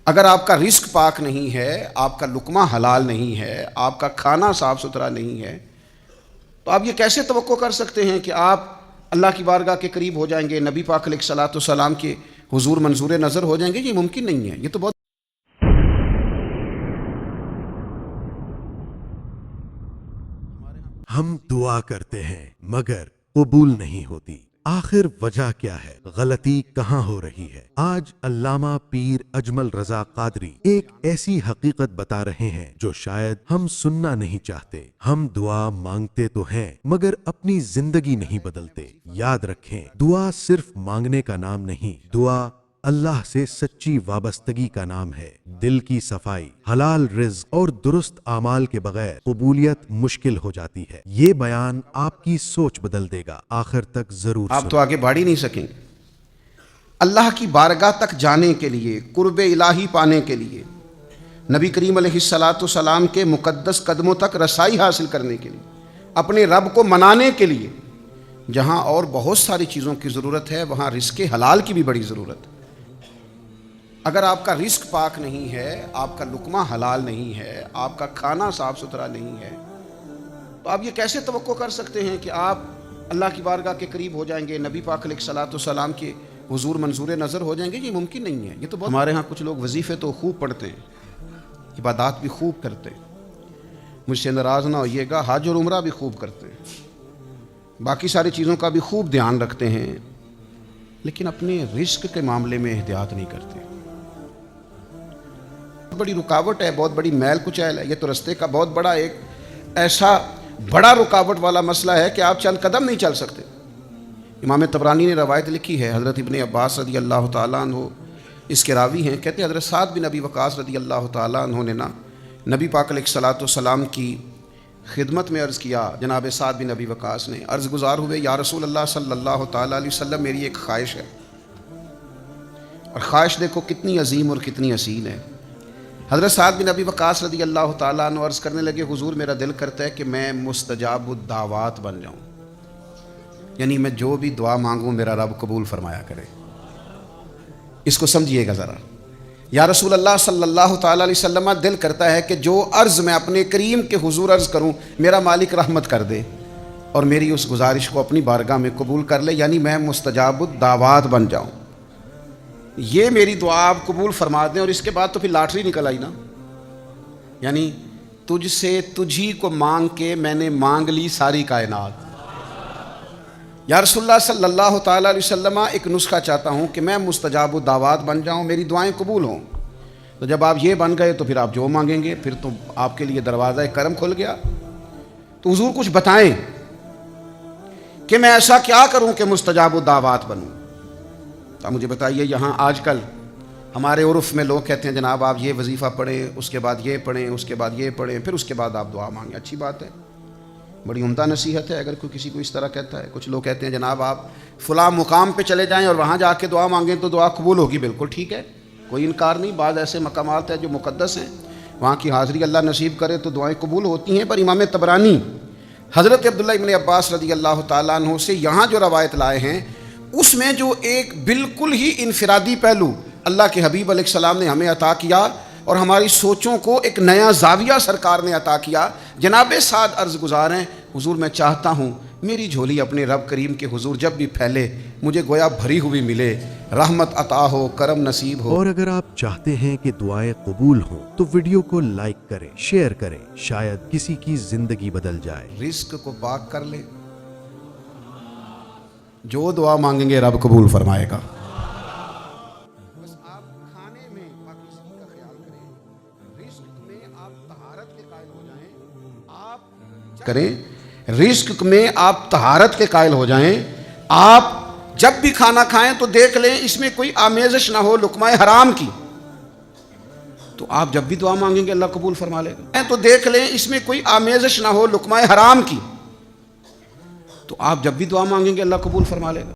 اگر آپ کا رزق پاک نہیں ہے، آپ کا لقمہ حلال نہیں ہے، آپ کا کھانا صاف ستھرا نہیں ہے، تو آپ یہ کیسے توقع کر سکتے ہیں کہ آپ اللہ کی بارگاہ کے قریب ہو جائیں گے، نبی پاک علیہ الصلوۃ والسلام کے حضور منظور نظر ہو جائیں گے؟ یہ ممکن نہیں ہے، یہ تو بہت ہم دعا کرتے ہیں مگر قبول نہیں ہوتی، آخر وجہ کیا ہے؟ غلطی کہاں ہو رہی ہے؟ آج علامہ پیر اجمل رضا قادری ایک ایسی حقیقت بتا رہے ہیں جو شاید ہم سننا نہیں چاہتے۔ ہم دعا مانگتے تو ہیں مگر اپنی زندگی نہیں بدلتے۔ یاد رکھیں، دعا صرف مانگنے کا نام نہیں، دعا اللہ سے سچی وابستگی کا نام ہے۔ دل کی صفائی، حلال رزق اور درست اعمال کے بغیر قبولیت مشکل ہو جاتی ہے۔ یہ بیان آپ کی سوچ بدل دے گا، آخر تک ضرور آپ سنیں۔ تو آگے بڑھ ہی نہیں سکیں گے۔ اللہ کی بارگاہ تک جانے کے لیے، قرب الہی پانے کے لیے، نبی کریم علیہ الصلوۃ والسلام کے مقدس قدموں تک رسائی حاصل کرنے کے لیے، اپنے رب کو منانے کے لیے، جہاں اور بہت ساری چیزوں کی ضرورت ہے وہاں رزق حلال کی بھی بڑی ضرورت ہے۔ اگر آپ کا رزق پاک نہیں ہے، آپ کا لقمہ حلال نہیں ہے، آپ کا کھانا صاف ستھرا نہیں ہے، تو آپ یہ کیسے توقع کر سکتے ہیں کہ آپ اللہ کی بارگاہ کے قریب ہو جائیں گے، نبی پاک علیہ الصلوۃ والسلام کے حضور منظور نظر ہو جائیں گے؟ یہ ممکن نہیں ہے، یہ تو بہت ہمارے ہاں کچھ لوگ وظیفے تو خوب پڑھتے ہیں، عبادات بھی خوب کرتے ہیں، مجھ سے ناراض نہ ہوئیے گا، حج اور عمرہ بھی خوب کرتے ہیں، باقی ساری چیزوں کا بھی خوب دھیان رکھتے ہیں، لیکن اپنے رزق کے معاملے میں احتیاط نہیں کرتے۔ بہت بڑی رکاوٹ ہے، بہت بڑی میل کچیل ہے، یہ تو رستے کا بہت بڑا ایک ایسا بڑا رکاوٹ والا مسئلہ ہے کہ آپ چند قدم نہیں چل سکتے۔ امام طبرانی نے روایت لکھی ہے، حضرت ابن عباس رضی اللہ تعالیٰ عنہ اس کے راوی ہیں، کہتے ہیں حضرت سعد بن ابی وقاص رضی اللہ تعالیٰ عنہ نے نبی پاک علیہ الصلوۃ والسلام کی خدمت میں عرض کیا، جناب سعد بن ابی وقاص نے عرض گزار ہوئے، یا رسول اللہ صلی اللہ تعالیٰ علیہ وسلم، میری ایک خواہش ہے، اور خواہش دیکھو کتنی عظیم اور کتنی اصیل ہے۔ حضرت سعد بن ابی وقاص رضی اللہ تعالیٰ عنہ عرض کرنے لگے، حضور میرا دل کرتا ہے کہ میں مستجاب الدعوات بن جاؤں، یعنی میں جو بھی دعا مانگوں میرا رب قبول فرمایا کرے۔ اس کو سمجھیے گا ذرا، یا رسول اللہ صلی اللہ تعالیٰ علیہ وسلم، دل کرتا ہے کہ جو عرض میں اپنے کریم کے حضور عرض کروں میرا مالک رحمت کر دے اور میری اس گزارش کو اپنی بارگاہ میں قبول کر لے، یعنی میں مستجاب الدعوات بن جاؤں، یہ میری دعا آپ قبول فرما دیں، اور اس کے بعد تو پھر لاٹری نکل آئی نا، یعنی تجھ سے تجھی کو مانگ کے میں نے مانگ لی ساری کائنات۔ یا رسول اللہ صلی اللہ تعالیٰ علیہ وسلم، ایک نسخہ چاہتا ہوں کہ میں مستجاب الدعوات بن جاؤں، میری دعائیں قبول ہوں۔ تو جب آپ یہ بن گئے تو پھر آپ جو مانگیں گے پھر تو آپ کے لیے دروازہ کرم کھل گیا۔ تو حضور کچھ بتائیں کہ میں ایسا کیا کروں کہ مستجاب الدعوات بنوں۔ تو مجھے بتائیے، یہاں آج کل ہمارے عرف میں لوگ کہتے ہیں جناب آپ یہ وظیفہ پڑھیں، اس کے بعد یہ پڑھیں، اس کے بعد یہ پڑھیں، پھر اس کے بعد آپ دعا مانگیں۔ اچھی بات ہے، بڑی عمدہ نصیحت ہے اگر کوئی کسی کو اس طرح کہتا ہے۔ کچھ لوگ کہتے ہیں جناب آپ فلاں مقام پہ چلے جائیں اور وہاں جا کے دعا مانگیں تو دعا قبول ہوگی۔ بالکل ٹھیک ہے، کوئی انکار نہیں، بعض ایسے مقامات ہیں جو مقدس ہیں، وہاں کی حاضری اللہ نصیب کرے تو دعائیں قبول ہوتی ہیں۔ پر امام طبرانی حضرت عبداللہ ابن عباس رضی اللہ تعالیٰ عنہ سے یہاں جو روایت لائے ہیں اس میں جو ایک بالکل ہی انفرادی پہلو اللہ کے حبیب علیہ السلام نے ہمیں عطا کیا اور ہماری سوچوں کو ایک نیا زاویہ سرکار نے عطا کیا۔ جناب سعد عرض گزار ہیں، حضور میں چاہتا ہوں میری جھولی اپنے رب کریم کے حضور جب بھی پھیلے مجھے گویا بھری ہوئی ملے، رحمت عطا ہو، کرم نصیب ہو۔ اور اگر آپ چاہتے ہیں کہ دعائیں قبول ہوں تو ویڈیو کو لائک کریں، شیئر کریں، شاید کسی کی زندگی بدل جائے۔ رزق کو پاک کر لے، جو دعا مانگیں گے رب قبول فرمائے گا۔ بس آپ کھانے میں پاکیزگی کا خیال کریں، رزق میں آپ طہارت کے قائل ہو جائیں، آپ کریں رزق میں آپ طہارت کے قائل ہو جائیں۔ آپ جب بھی کھانا کھائیں تو دیکھ لیں اس میں کوئی آمیزش نہ ہو لقمہ حرام کی، تو آپ جب بھی دعا مانگیں گے اللہ قبول فرما لے گا۔ تو دیکھ لیں اس میں کوئی آمیزش نہ ہو لقمہ حرام کی، تو آپ جب بھی دعا مانگیں گے اللہ قبول فرما لے گا۔